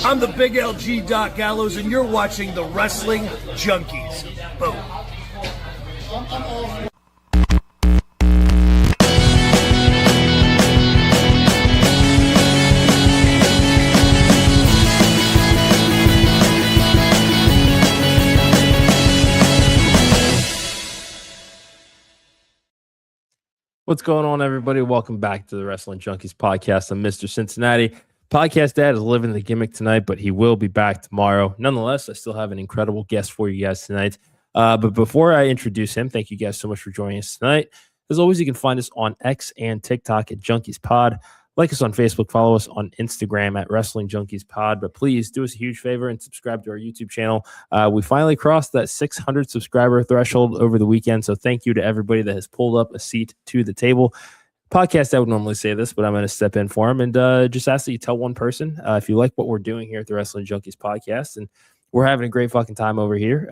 I'm the big LG Doc Gallows, and you're watching the Wrestling Junkies. Boom. What's going on, everybody? Welcome back to the Wrestling Junkies Podcast. I'm Mr. Cincinnati. Podcast Dad is living the gimmick tonight, but he will be back tomorrow. Nonetheless, I still have an incredible guest for you guys tonight. But before I introduce him, thank you guys so much for joining us tonight. As always, you can find us on X and TikTok at Junkies Pod. Like us on Facebook, follow us on Instagram at Wrestling Junkies Pod. But please do us a huge favor and subscribe to our YouTube channel. We finally crossed that 600 subscriber threshold over the weekend. So thank you to everybody that has pulled up a seat to the table. Podcast, I would normally say this, but I'm going to step in for him and just ask that you tell one person if you like what we're doing here at the Wrestling Junkies Podcast. And we're having a great fucking time over here.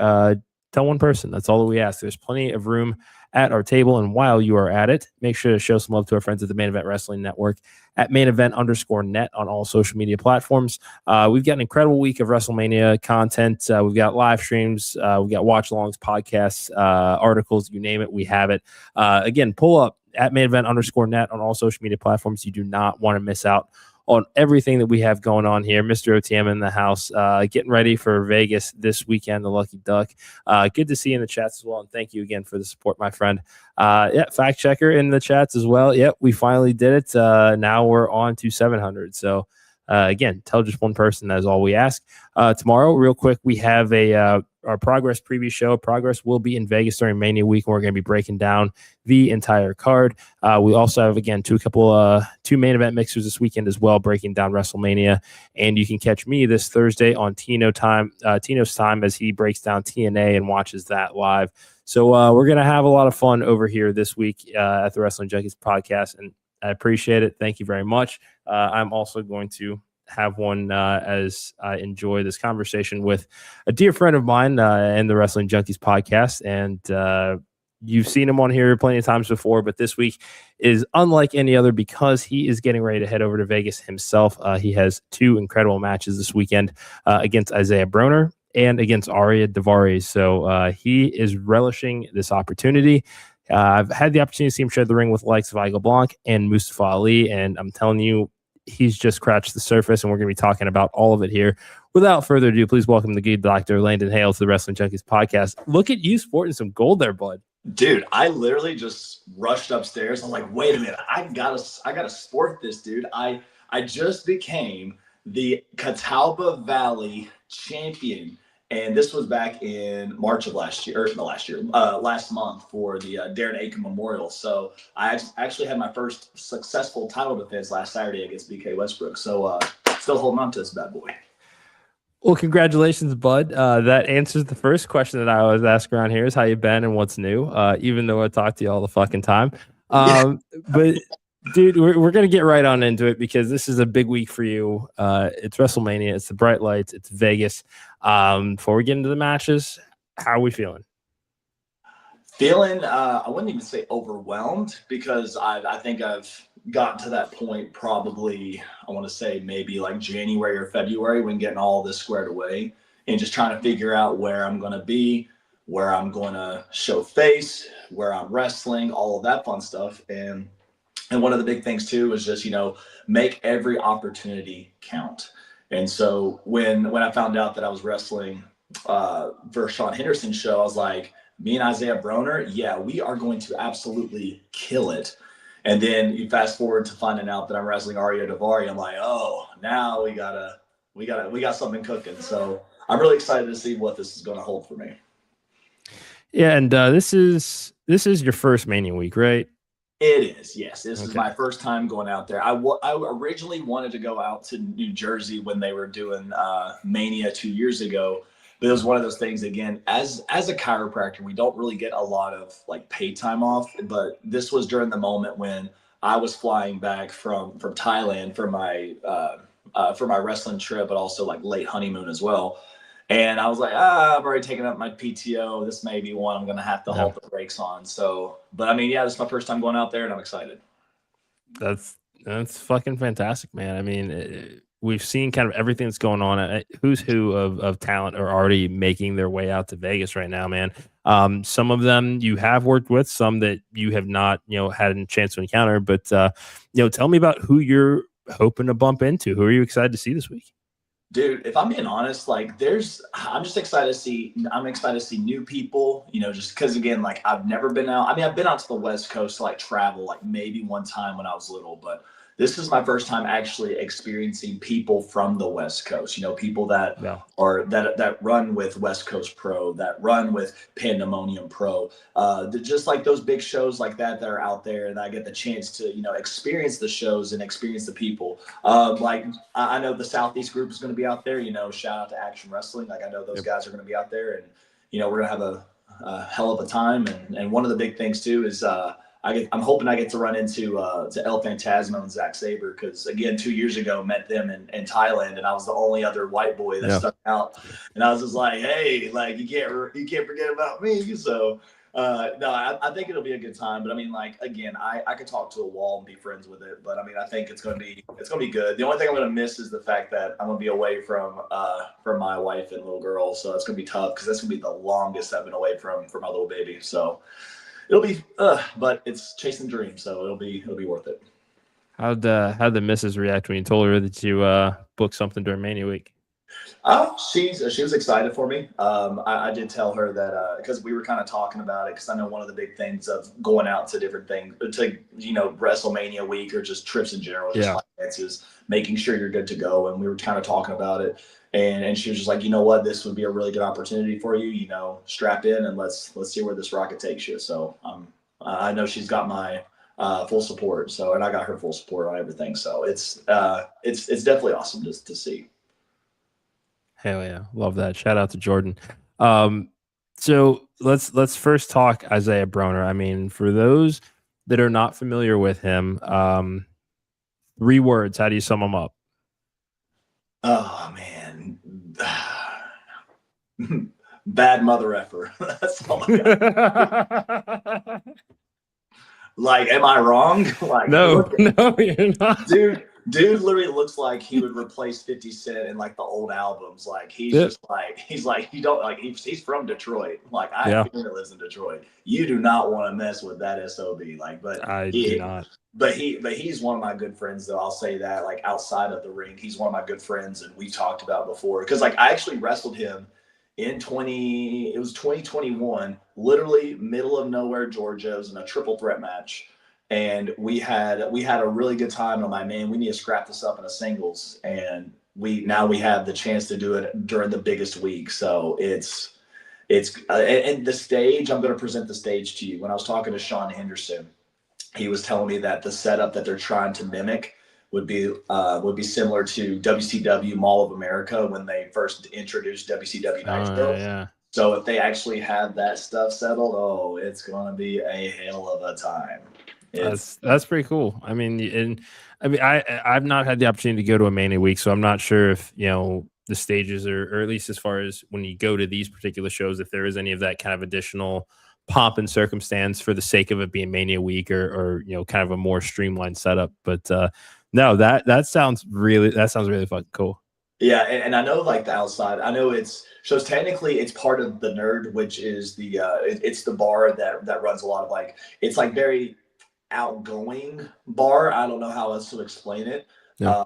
Tell one person. That's all that we ask. There's plenty of room at our table. And while you are at it, make sure to show some love to our friends at the Main Event Wrestling Network at @mainevent_net on all social media platforms. We've got an incredible week of WrestleMania content. We've got live streams. We've got watch-alongs, podcasts, articles, you name it, we have it. Again, pull up at @mainevent_net on all social media platforms. You do not want to miss out on everything that we have going on here. Mr. OTM in the house, getting ready for Vegas this weekend, the Lucky Duck. Good to see you in the chats as well, and thank you again for the support, my friend. Fact checker in the chats as well. Yep, we finally did it. Now we're on to 700. So again, tell just one person. That is all we ask. Tomorrow, real quick, we have our Progress preview show. Progress will be in Vegas during Mania week, and we're going to be breaking down the entire card. We also have, again, two main event mixers this weekend as well, breaking down WrestleMania. And you can catch me this Thursday on Tino's time as he breaks down TNA and watches that live. So we're going to have a lot of fun over here this week at the Wrestling Junkies Podcast, and I appreciate it. Thank you very much. I'm also going to have one as I enjoy this conversation with a dear friend of mine in the Wrestling Junkies Podcast. And you've seen him on here plenty of times before, but this week is unlike any other because he is getting ready to head over to Vegas himself. He has two incredible matches this weekend against Isaiah Broner and against Arya Daivari. So he is relishing this opportunity. I've had the opportunity to see him share the ring with the likes of Igor Blanc and Mustafa Ali, and I'm telling you, he's just scratched the surface, and we're going to be talking about all of it here. Without further ado, please welcome the good doctor, Landon Hale, to the Wrestling Junkies Podcast. Look at you sporting some gold there, bud. Dude, I literally just rushed upstairs. I'm like, wait a minute, I gotta sport this, dude. I just became the Catawba Valley champion. And this was back in March of last month for the Darren Aiken Memorial. So I actually had my first successful title defense last Saturday against BK Westbrook. So still holding on to this bad boy. Well, congratulations, bud. That answers the first question that I always ask around here is how you been and what's new, even though I talk to you all the fucking time. But dude, we're going to get right on into it because this is a big week for you. It's WrestleMania. It's the bright lights. It's Vegas. Before we get into the matches, how are we feeling? I wouldn't even say overwhelmed because I think I've gotten to that point probably, I want to say maybe like January or February when getting all this squared away and just trying to figure out where I'm going to be, where I'm going to show face, where I'm wrestling, all of that fun stuff. And one of the big things too is just, make every opportunity count. And so when I found out that I was wrestling for Sean Henderson's show, I was like, me and Isaiah Broner, yeah, we are going to absolutely kill it. And then you fast forward to finding out that I'm wrestling Arya Daivari. I'm like, oh, now we got something cooking. So I'm really excited to see what this is going to hold for me. Yeah, and this is your first Mania week, right? It is, yes. This is my first time going out there. I originally wanted to go out to New Jersey when they were doing Mania 2 years ago. But it was one of those things, again, as a chiropractor, we don't really get a lot of like paid time off. But this was during the moment when I was flying back from Thailand for my wrestling trip, but also like late honeymoon as well. And I was like, I've already taken up my PTO. This may be one I'm going to have to halt the brakes on. So, but I mean, yeah, this is my first time going out there and I'm excited. That's fucking fantastic, man. I mean, we've seen kind of everything that's going on. Who's who of talent are already making their way out to Vegas right now, man. Some of them you have worked with, some that you have not, had a chance to encounter. But tell me about who you're hoping to bump into. Who are you excited to see this week? Dude, if I'm being honest, I'm excited to see new people, just because, again, I've never been out. I mean, I've been out to the West Coast to travel, maybe one time when I was little, but this is my first time actually experiencing people from the West Coast, people that that run with West Coast Pro, that run with Pandemonium Pro, just those big shows like that are out there, and I get the chance to, experience the shows and experience the people. I know the Southeast group is going to be out there, shout out to Action Wrestling. I know those guys are going to be out there, and, we're going to have a hell of a time. And one of the big things too is, I'm hoping I get to run into to El Phantasmo and Zack Sabre, because, again, 2 years ago met them in Thailand, and I was the only other white boy that stuck out, and I was just like, hey, you can't forget about me. So no, I think it'll be a good time. But I mean, again, I could talk to a wall and be friends with it, but I mean, I think it's gonna be good. The only thing I'm gonna miss is the fact that I'm gonna be away from my wife and little girl, so it's gonna be tough, because that's gonna be the longest I've been away from my little baby. So it'll be, but it's chasing dreams, so it'll be worth it. How'd the missus react when you told her that you booked something during Mania Week? She was excited for me. I did tell her that, because we were kind of talking about it, because I know one of the big things of going out to different things, to WrestleMania week, or just trips in general, finances, making sure you're good to go. And we were kind of talking about it, and she was just like, you know what, this would be a really good opportunity for you. Strap in and let's see where this rocket takes you. So I know she's got my full support. So, and I got her full support on everything. So it's definitely awesome to see. Hell yeah, love that. Shout out to Jordan. So let's first talk Isaiah Broner. I mean, for those that are not familiar with him, 3 words. How do you sum him up? Oh man, bad mother effer. That's all I got. Am I wrong? No, you're not. Dude literally looks like he would replace 50 Cent in the old albums. He's from Detroit. I have family that lives in Detroit. You do not want to mess with that SOB. But I do not. But he's one of my good friends, though. I'll say that, outside of the ring, he's one of my good friends, and we talked about before, because I actually wrestled him in 2021, literally middle of nowhere, Georgia. It was in a triple threat match. And we had a really good time. And I'm like, man, we need to scrap this up in a singles. And we have the chance to do it during the biggest week. So it's and the stage, I'm going to present the stage to you. When I was talking to Sean Henderson, he was telling me that the setup that they're trying to mimic would be similar to WCW Mall of America when they first introduced WCW Nitro. Yeah. So if they actually have that stuff settled, it's going to be a hell of a time. That's pretty cool. I mean, I've not had the opportunity to go to a Mania week, so I'm not sure if the stages or at least as far as when you go to these particular shows, if there is any of that kind of additional pomp and circumstance for the sake of it being Mania week, or kind of a more streamlined setup. But no, that sounds really fucking cool. Yeah, and I know the outside. I know so technically it's part of the Nerd, which is it's the bar that runs a lot of it's very outgoing bar. I don't know how else to explain it. Yeah.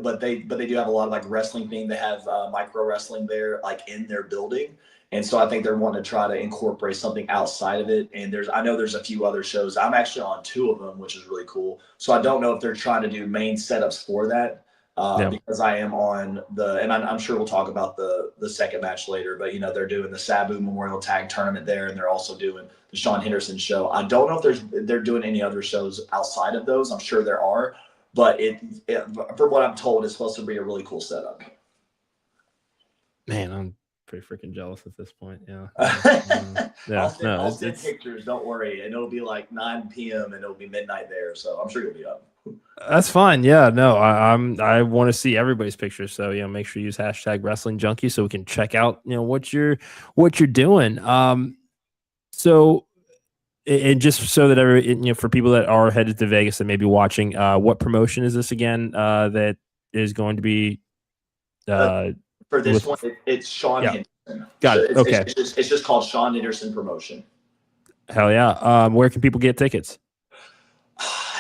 But they do have a lot of wrestling thing. They have micro wrestling there in their building, and so I think they're wanting to try to incorporate something outside of it. And I know there's a few other shows. I'm actually on 2 of them, which is really cool. So I don't know if they're trying to do main setups for that. Because I am on and I'm sure we'll talk about the second match later, but they're doing the Sabu Memorial Tag Tournament there, and they're also doing the Sean Henderson show. I don't know if they're doing any other shows outside of those. I'm sure there are, but from what I'm told, it's supposed to be a really cool setup. Man, I'm pretty freaking jealous at this point. Yeah. I'll send pictures. Don't worry, and it'll be 9 p.m. and it'll be midnight there, so I'm sure you'll be up. That's fine. Yeah, no, I want to see everybody's pictures. So make sure you use #Wrestling Junkies so we can check out what you're doing. So, and just so that for people that are headed to Vegas and maybe watching, what promotion is this again? That is going to be for this one. It's Sean Henderson. Got it. Okay. It's just called Sean Henderson Promotion. Hell yeah. Where can people get tickets?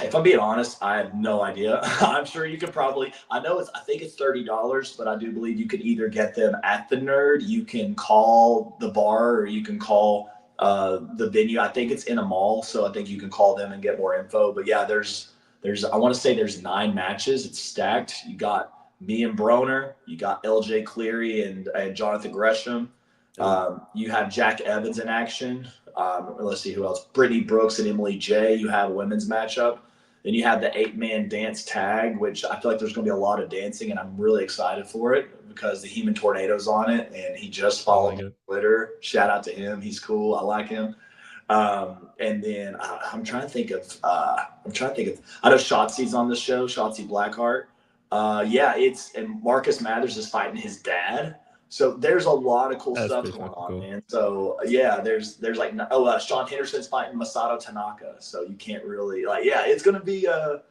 If I'm being honest, I have no idea. I'm sure you could probably. I think it's $30, but I do believe you could either get them at the Nerd. You can call the bar, or you can call the venue. I think it's in a mall, so I think you can call them and get more info. But yeah, there's. I want to say there's 9 matches. It's stacked. You got me and Broner. You got LJ Cleary and Jonathan Gresham. You have Jack Evans in action. Let's see who else. Brittany Brooks and Emily J. You have a women's matchup. Then you have the 8-man dance tag, which I feel like there's going to be a lot of dancing, and I'm really excited for it because the Human Tornado's on it, and he just followed me on Twitter. Shout out to him. He's cool. I like him. And then I'm trying to think of. I know Shotzi's on the show. Shotzi Blackheart. And Marcus Mathers is fighting his dad. So there's a lot of cool stuff going on, man. So yeah, there's like Sean Henderson's fighting Masato Tanaka. So you can't really it's gonna be a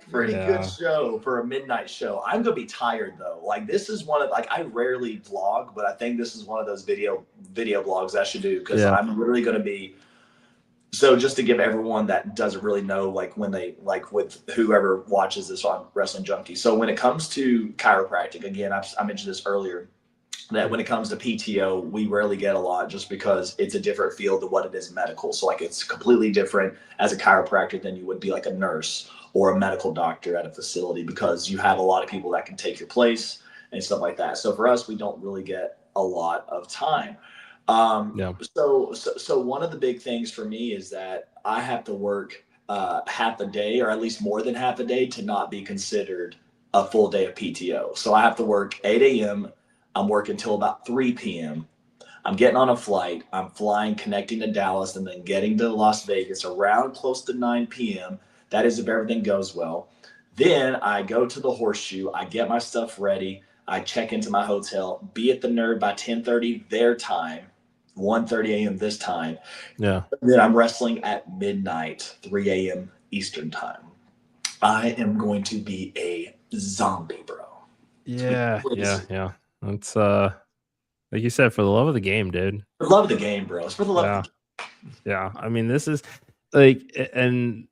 pretty good show for a midnight show. I'm gonna be tired though. Like this is one of I rarely vlog, but I think this is one of those video vlogs I should do because I'm really gonna be. So just to give everyone that doesn't really know, when they with whoever watches this on Wrestling Junkies. So when it comes to chiropractic, again, I mentioned this earlier, that when it comes to PTO, we rarely get a lot just because it's a different field than what it is medical. So it's completely different as a chiropractor than you would be like a nurse or a medical doctor at a facility because you have a lot of people that can take your place and stuff like that. So for us, we don't really get a lot of time. So one of the big things for me is that I have to work half a day or at least more than half a day to not be considered a full day of PTO. So I have to work 8 a.m. I'm working till about 3 p.m. I'm getting on a flight. I'm flying, connecting to Dallas, and then getting to Las Vegas around close to 9 p.m. That is if everything goes well. Then I go to the Horseshoe. I get my stuff ready. I check into my hotel, be at the Nerd by 10:30 their time. 1:30 a.m. this time. Yeah. Then I'm wrestling at midnight, 3 a.m. Eastern time. I am going to be a zombie, bro. Yeah. That's like you said, for the love of the game, dude. For the love of the game, bro. It's for the love of the game. Yeah. I mean, this is and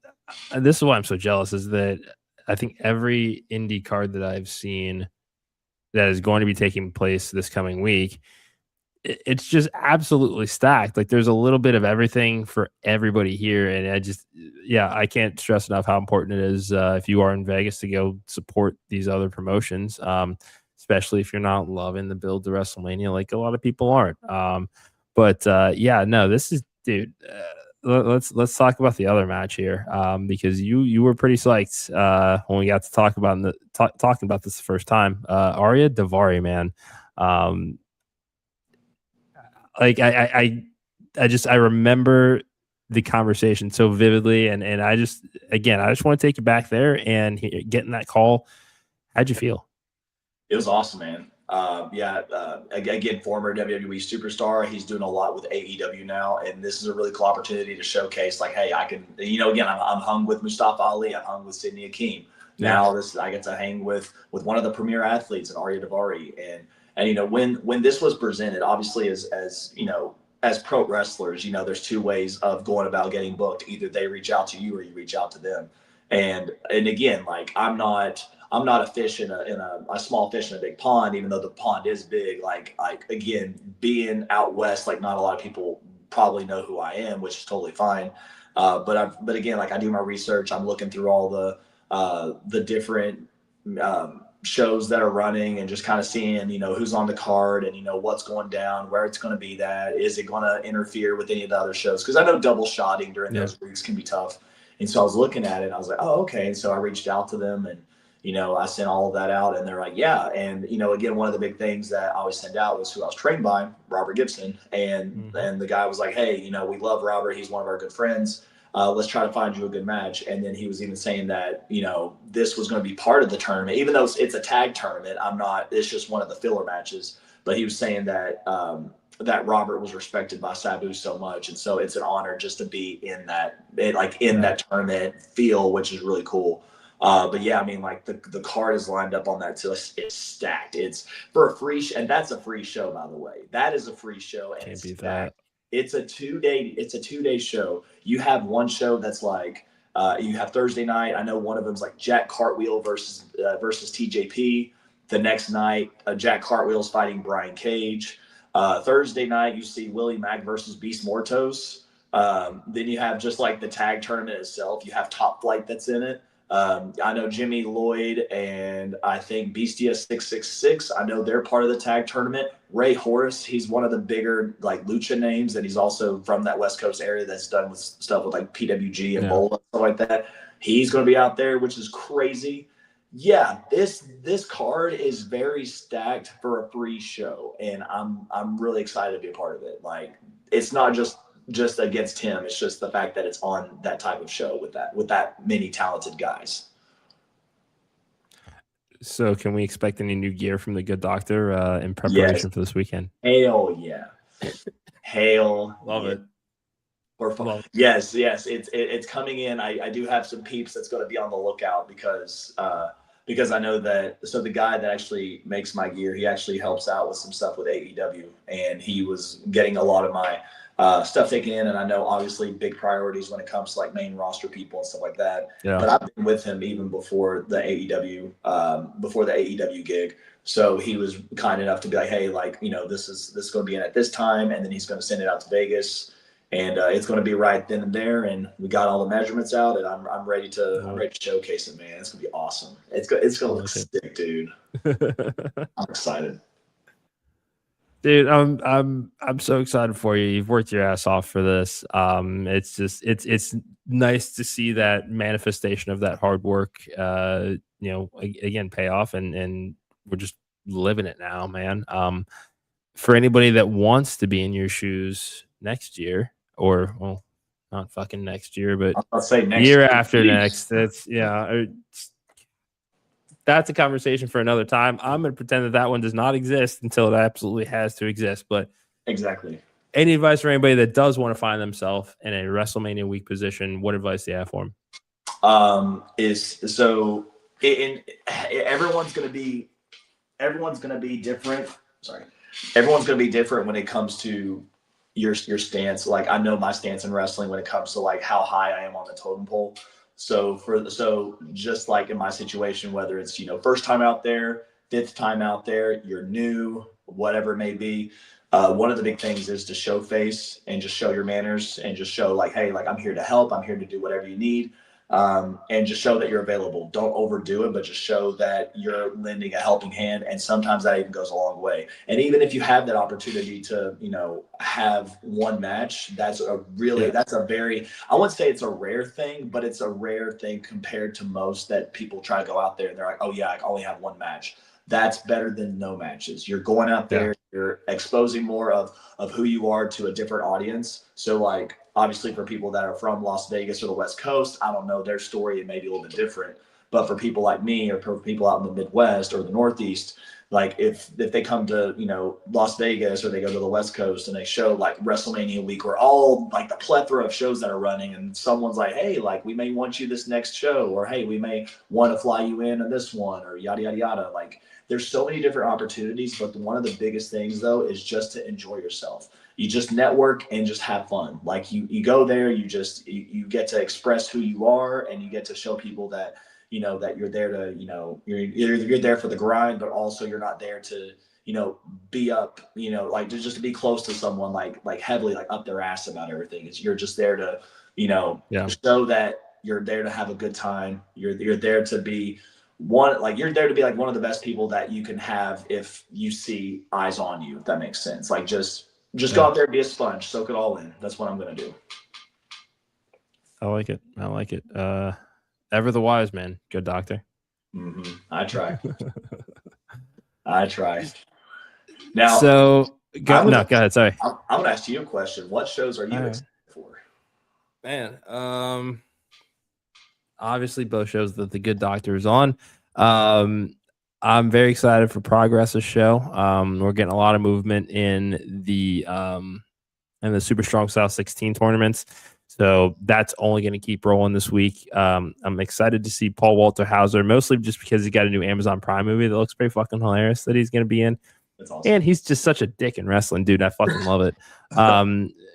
this is why I'm so jealous is that I think every indie card that I've seen that is going to be taking place this coming week, it's just absolutely stacked. Like there's a little bit of everything for everybody here. And I can't stress enough how important it is if you are in Vegas to go support these other promotions, especially if you're not loving the build to WrestleMania like a lot of people aren't. This is, dude, let's talk about the other match here because you were pretty psyched when we got to talk about talking about this the first time. Arya Davari, man. I remember the conversation so vividly, and I just want to take you back there and getting that call. How'd you feel? It was awesome, man. Again, former WWE superstar. He's doing a lot with AEW now, and this is a really cool opportunity to showcase, hey, I can. Again, I'm hung with Mustafa Ali. I'm hung with Sidney Akeem. Now I get to hang with one of the premier athletes in Arya Davari, and when this was presented, obviously as pro wrestlers, there's 2 ways of going about getting booked. Either they reach out to you or you reach out to them. And again, I'm not a fish in a small fish in a big pond, even though the pond is big. Again, being out west, not a lot of people probably know who I am, which is totally fine. But again, I do my research. I'm looking through all the different shows that are running and just kind of seeing, who's on the card and, what's going down, where it's going to be is it going to interfere with any of the other shows? Because I know double shotting during those weeks can be tough. And so I was looking at it and I was like, oh, okay. And so I reached out to them and, I sent all of that out and they're like, yeah. And, again, one of the big things that I always send out was who I was trained by, Robert Gibson. And the guy was like, hey, we love Robert. He's one of our good friends. Let's try to find you a good match. And then he was even saying that, this was going to be part of the tournament, even though it's a tag tournament. It's just one of the filler matches. But he was saying that that Robert was respected by Sabu so much. And so it's an honor just to be in that, that tournament feel, which is really cool. But yeah, I mean, like the card is lined up on that too. It's stacked. It's for a free and that's a free show, by the way. That is a free show, and Can't it's beat stacked. that. It's a 2-day show. You have one show that's like you have Thursday night. I know one of them's like Jack Cartwheel versus TJP. The next night, Jack Cartwheel's fighting Brian Cage. Thursday night, you see Willie Mack versus Beast Mortos. Then you have just like the tag tournament itself. You have Top Flight that's in it. I know Jimmy Lloyd and I think Beastia 666. I know they're part of the tag tournament. Ray Horace, he's one of the bigger like lucha names, and he's also from that West Coast area that's done with stuff with like PWG and Bola, stuff like that. He's going to be out there, which is crazy. Yeah, this card is very stacked for a free show, and I'm really excited to be a part of it. Like, it's not just against him. It's just the fact that it's on that type of show with that many talented guys. So can we expect any new gear from the Good Doctor in preparation for this weekend? Hell yeah. Hell Love yeah. it. Yes, it's coming in. I do have some peeps that's going to be on the lookout because I know that. So the guy that actually makes my gear, he actually helps out with some stuff with AEW, and he was getting a lot of my stuff taken in. And I know obviously big priorities when it comes to like main roster people and stuff like that. Yeah. But I've been with him even before the AEW gig. So he was kind enough to be like, hey, like, you know, this is going to be in at this time, and then he's going to send it out to Vegas. And it's going to be right then and there, and we got all the measurements out, and I'm ready to showcase it, man. It's going to be awesome. It's going to look sick, dude. I'm excited, dude. I'm so excited for you. You've worked your ass off for this. It's just it's nice to see that manifestation of that hard work. Again, pay off, and we're just living it now, man. For anybody that wants to be in your shoes next year. Or, well, not fucking next year, but I'll say next year after next. That's that's a conversation for another time. I'm going to pretend that one does not exist until it absolutely has to exist. But exactly. Any advice for anybody that does want to find themselves in a WrestleMania week position? What advice do you have for them? Everyone's going to be different. Sorry, everyone's going to be different when it comes to your stance. Like, I know my stance in wrestling when it comes to like how high I am on the totem pole. So just like in my situation, whether it's, you know, first time out there, fifth time out there, you're new, whatever it may be. One of the big things is to show face and just show your manners and just show like, hey, like, I'm here to help. I'm here to do whatever you need. And just show that you're available. Don't overdo it, but just show that you're lending a helping hand. And sometimes that even goes a long way. And even if you have that opportunity to, you know, have one match, that's a very, I wouldn't say it's a rare thing, but it's a rare thing compared to most that people try to go out there and they're like, oh yeah, I only have one match. That's better than no matches. You're going out there, you're exposing more of who you are to a different audience. So like, obviously for people that are from Las Vegas or the West Coast, I don't know, their story, it may be a little bit different. But for people like me or for people out in the Midwest or the Northeast, like if they come to, you know, Las Vegas or they go to the West Coast and they show like WrestleMania week or all like the plethora of shows that are running, and someone's like, hey, like we may want you this next show, or hey, we may want to fly you in on this one, or yada, yada, yada. Like there's so many different opportunities, but one of the biggest things though is just to enjoy yourself. You just network and just have fun. Like you go there, you get to express who you are, and you get to show people that, you know, that you're there to, you know, you're there for the grind, but also you're not there to, you know, be up, you know, like just to be close to someone like heavily like up their ass about everything. You're just there to, you know, show that you're there to have a good time. You're there to be one of the best people that you can have if you see eyes on you, if that makes sense. Like just go out there and be a sponge, soak it all in. That's what I'm going to do. I like it. Ever the wise, man. Good doctor. Mm-hmm. I try. Now, so go ahead. Sorry. I'm going to ask you a question. What shows are you excited for? Man, obviously both shows that the Good Doctor is on. I'm very excited for Progress's show. We're getting a lot of movement in the Super Strong South 16 tournaments. So that's only going to keep rolling this week. I'm excited to see Paul Walter Hauser, mostly just because he got a new Amazon Prime movie that looks pretty fucking hilarious that he's going to be in. That's awesome. And he's just such a dick in wrestling, dude. I fucking love it.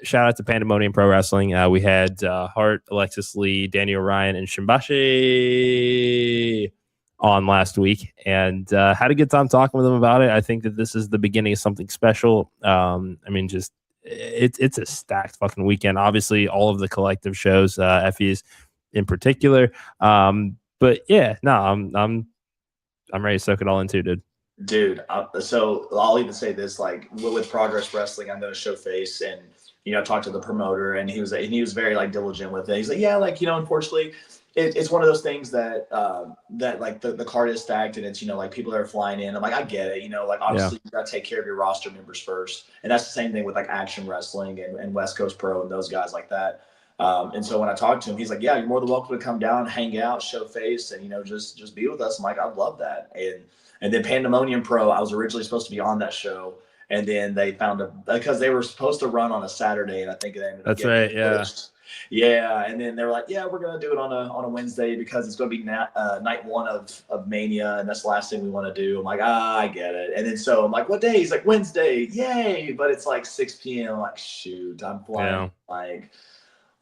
Shout out to Pandemonium Pro Wrestling. We had Hart, Alexis Lee, Daniel Ryan, and Shimbashi on last week, and had a good time talking with them about it. I think that this is the beginning of something special. Just it's a stacked fucking weekend. Obviously, all of the collective shows, Effie's in particular. But yeah, no, I'm ready to soak it all in too, dude. Dude, so I'll even say this, like with Progress Wrestling, I'm going to show face, and I talked to the promoter, and he was very like diligent with it. He's like, yeah, like unfortunately, it's one of those things that that like the card is stacked, and it's like people that are flying in. I'm like, I get it, like obviously you got to take care of your roster members first, and that's the same thing with like Action Wrestling and West Coast Pro and those guys like that. And so when I talked to him, he's like, yeah, you're more than welcome to come down, hang out, show face, and just be with us. I'm like, I'd love that. And then Pandemonium Pro, I was originally supposed to be on that show, and then they found because they were supposed to run on a Saturday, and I think they ended up getting pushed. Yeah, and then they were like, yeah, we're gonna do it on a Wednesday because it's gonna be night one of Mania, and that's the last thing we want to do. I'm like, I get it. And then so I'm like, what day? He's like, Wednesday, yay! But it's like 6 p.m. I'm like, shoot, I'm flying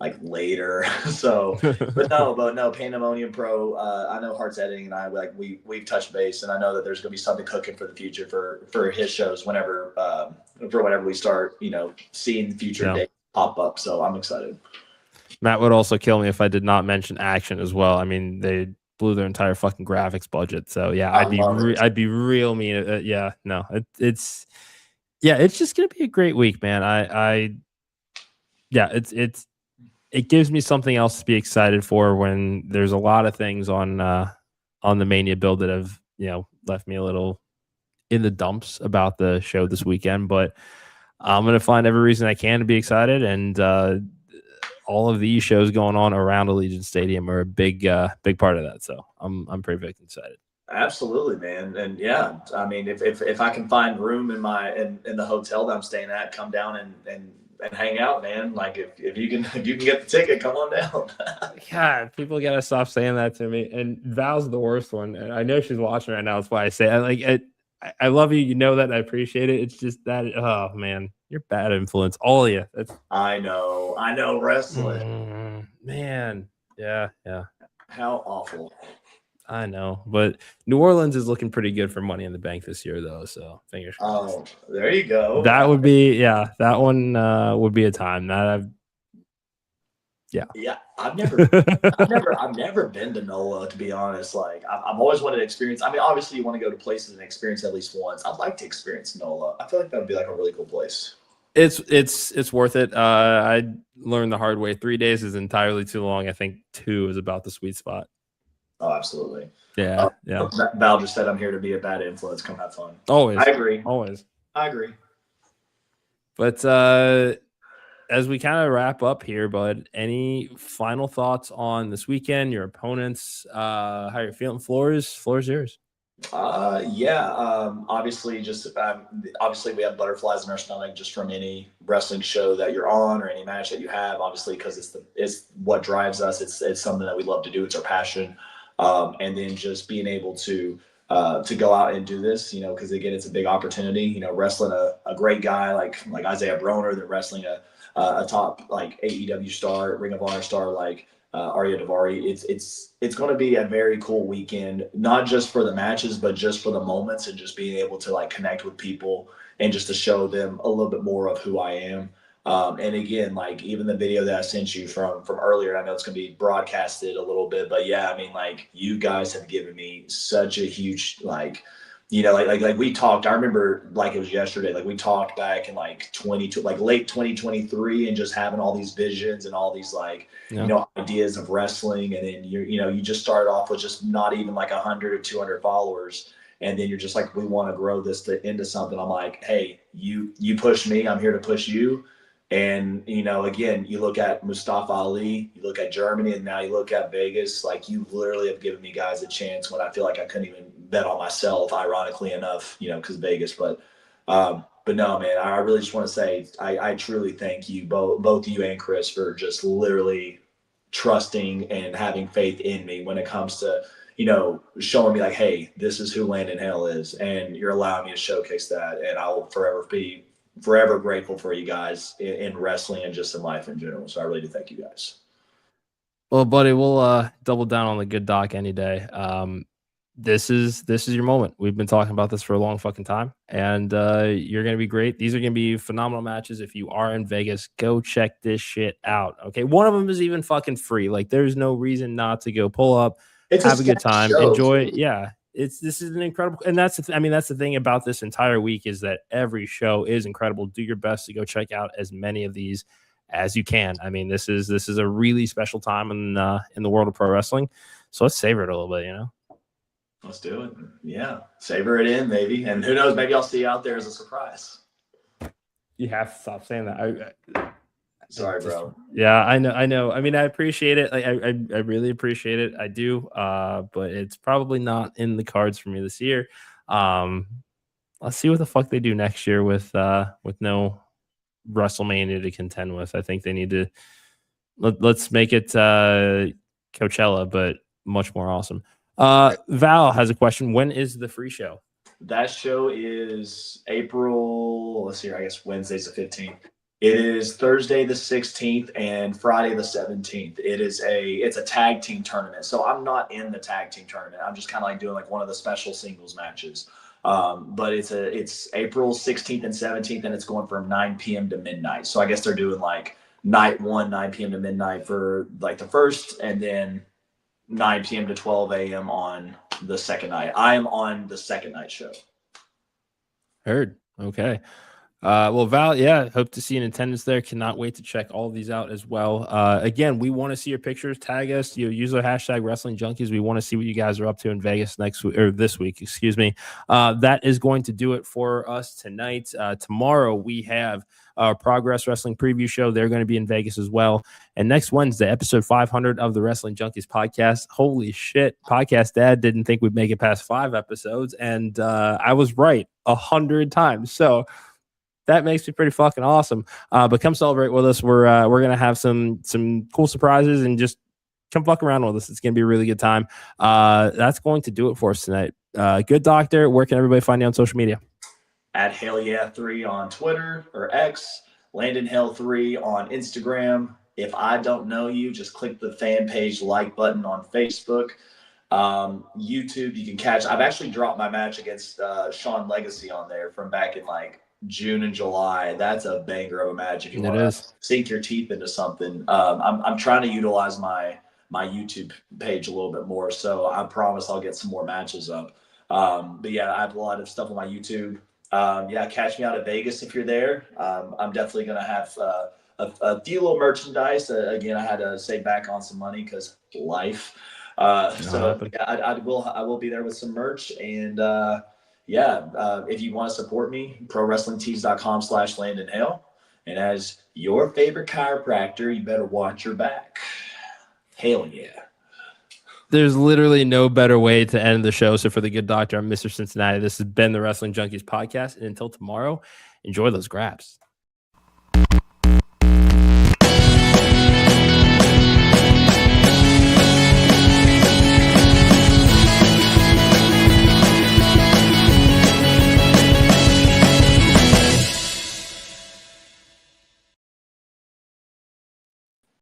like later. So but no, Pandemonium Pro, I know Hart's editing, and I we've touched base, and I know that there's gonna be something cooking for the future for his shows whenever we start seeing the future dates pop up. So I'm excited. Matt would also kill me if I did not mention Action as well. I mean, they blew their entire fucking graphics budget. So yeah, I'd be real mean. It's just gonna be a great week, man. It gives me something else to be excited for when there's a lot of things on the Mania build that have left me a little in the dumps about the show this weekend. But I'm gonna find every reason I can to be excited, and all of these shows going on around Allegiant Stadium are a big part of that. So I'm pretty excited. Absolutely, man. And yeah, I mean, if I can find room in the hotel that I'm staying at, come down and hang out, man. Like if you can get the ticket, come on down. God, people gotta stop saying that to me. And Val's the worst one. And I know she's watching right now. That's why I say I love you. You know that. I appreciate it. It's just that, oh man, you're bad influence. All of you. I know wrestling. Man. Yeah. How awful. I know, but New Orleans is looking pretty good for Money in the Bank this year, though. So fingers crossed. Oh, there you go. That would be, that one would be a time that I've never been to NOLA, to be honest. Like I've always wanted to experience. I mean, obviously you want to go to places and experience at least once. I'd like to experience NOLA. I feel like that would be like a really cool place. It's worth it. I learned the hard way. 3 days is entirely too long. I think 2 is about the sweet spot. Oh, absolutely. Yeah. Val just said, I'm here to be a bad influence. Come have fun. Always. I agree. Always. I agree. But as we kind of wrap up here, bud, any final thoughts on this weekend, your opponents, how you're feeling? Floor is yours. Obviously we have butterflies in our stomach just from any wrestling show that you're on or any match that you have, obviously, because it's what drives us. It's something that we love to do. It's our passion. And then just being able to go out and do this, because again, it's a big opportunity, wrestling a great guy like Isaiah Broner, then wrestling a top like AEW star, Ring of Honor star like Arya Davari. It's going to be a very cool weekend, not just for the matches, but just for the moments and just being able to like connect with people and just to show them a little bit more of who I am. And again, like even the video that I sent you from earlier, I know it's going to be broadcasted a little bit, but yeah, I mean, like you guys have given me such a huge, like we talked, I remember like it was yesterday, like we talked back in like late 2023 and just having all these visions and all these ideas of wrestling. And then you just started off with just not even like 100 or 200 followers. And then you're just like, we want to grow this into something. I'm like, hey, you push me, I'm here to push you. And, again, you look at Mustafa Ali, you look at Germany, and now you look at Vegas. Like, you literally have given me guys a chance when I feel like I couldn't even bet on myself, ironically enough, because Vegas. But But no, man, I really just want to say I truly thank you, both you and Chris, for just literally trusting and having faith in me when it comes to, showing me like, hey, this is who Landon Hale is, and you're allowing me to showcase that. And I will forever be grateful for you guys in wrestling and just in life in general. So I really do thank you guys. Well, buddy, we'll double down on the good doc any day. This is your moment. We've been talking about this for a long fucking time, and you're gonna be great. These are gonna be phenomenal matches. If you are in Vegas, go check this shit out. Okay, one of them is even fucking free. Like, there's no reason not to go pull up, have a good time, enjoy. Yeah, this is an incredible, and that's the thing about this entire week is that every show is incredible. Do your best to go check out as many of these as you can. I mean, this is a really special time in the world of pro wrestling. So let's savor it a little bit, Let's do it. Yeah. Savor it in, maybe. And who knows, maybe I'll see you out there as a surprise. You have to stop saying that. Sorry, bro. Yeah, I know. I mean, I appreciate it. Like, I really appreciate it. I do. But it's probably not in the cards for me this year. Let's see what the fuck they do next year with no WrestleMania to contend with. I think they need to let's make it Coachella, but much more awesome. Val has a question. When is the free show? That show is April. Let's see here. I guess Wednesday's the 15th. It is Thursday the 16th and Friday the 17th. It's a tag team tournament. So I'm not in the tag team tournament. I'm just kind of like doing like one of the special singles matches. But it's April 16th and 17th, and it's going from 9 p.m. to midnight. So I guess they're doing like night 1, 9 p.m. to midnight for like the first, and then 9 p.m. to 12 a.m. on the second night. I am on the second night show. Heard. Okay. Well, Val, yeah, hope to see you in attendance there. Cannot wait to check all of these out as well. Again, we want to see your pictures. Tag us. Use our hashtag Wrestling Junkies. We want to see what you guys are up to in Vegas next week, or this week, excuse me. That is going to do it for us tonight. Tomorrow we have our Progress Wrestling preview show. They're going to be in Vegas as well. And next Wednesday, episode 500 of the Wrestling Junkies podcast. Holy shit. Podcast Dad didn't think we'd make it past 5 episodes. And I was right 100 times. So that makes me pretty fucking awesome. But come celebrate with us. We're gonna have some cool surprises, and just come fuck around with us. It's gonna be a really good time. That's going to do it for us tonight. Good doctor. Where can everybody find you on social media? At HaleYeah3 on Twitter or X, Landon Hale 3 on Instagram. If I don't know you, just click the fan page like button on Facebook. YouTube, you can catch. I've actually dropped my match against Sean Legacy on there from back in like June and July. That's a banger of a match if you want to sink your teeth into something. I'm trying to utilize my YouTube page a little bit more, so I promise I'll get some more matches up. But yeah, I have a lot of stuff on my YouTube. Yeah, catch me out at Vegas if you're there. I'm definitely gonna have a few little merchandise. Again, I had to save back on some money because life. So yeah, I will be there with some merch, and if you want to support me, prowrestlingtees.com/Landon Hale. And as your favorite chiropractor, you better watch your back. Hell yeah. There's literally no better way to end the show. So for the good doctor, I'm Mr. Cincinnati. This has been the Wrestling Junkies podcast. And until tomorrow, enjoy those grabs.